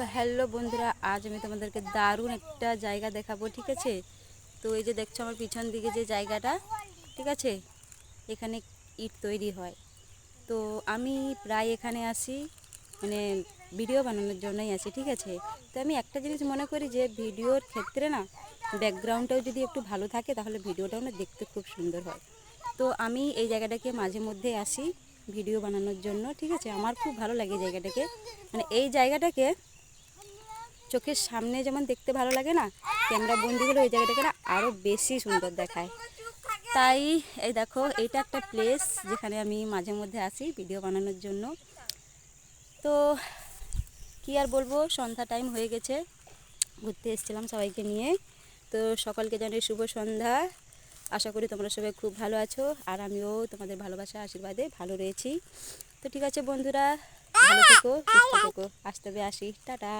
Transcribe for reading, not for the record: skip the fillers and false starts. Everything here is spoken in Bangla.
তো হ্যালো বন্ধুরা, আজ আমি তোমাদেরকে দারুণ একটা জায়গা দেখাবো। ঠিক আছে, তো এই যে দেখছো আমার পিছন দিকে যে জায়গাটা, ঠিক আছে, এখানে ইট তৈরি হয়। তো আমি প্রায় এখানে আসি, মানে ভিডিও বানানোর জন্যই আসি। ঠিক আছে, তো আমি একটা জিনিস মনে করি যে ভিডিওর ক্ষেত্রে না ব্যাকগ্রাউন্ডটাও যদি একটু ভালো থাকে তাহলে ভিডিওটাও না দেখতে খুব সুন্দর হয়। তো আমি এই জায়গাটাকে মাঝে মধ্যে আসি ভিডিও বানানোর জন্য। ঠিক আছে, আমার খুব ভালো লাগে জায়গাটাকে, মানে এই জায়গাটাকে চোখের সামনে যেমন দেখতে ভালো লাগে না, ক্যামেরা বন্দি হলে ওই জায়গাটাকে না আরও বেশি সুন্দর দেখায়। তাই এই দেখো, এইটা একটা প্লেস যেখানে আমি মাঝে মধ্যে আসি ভিডিও বানানোর জন্য। তো কি আর বলবো, সন্ধ্যা টাইম হয়ে গেছে, ঘুরতে এসেছিলাম সবাইকে নিয়ে। তো সকলকে জানাই শুভ সন্ধ্যা। আশা করি তোমরা সবাই খুব ভালো আছো, আর আমিও তোমাদের ভালোবাসা আশীর্বাদে ভালো রয়েছি। তো ঠিক আছে বন্ধুরা, ভালো থেকো, সুস্থ থেকো। আসতে হবে, আসি, টাটা।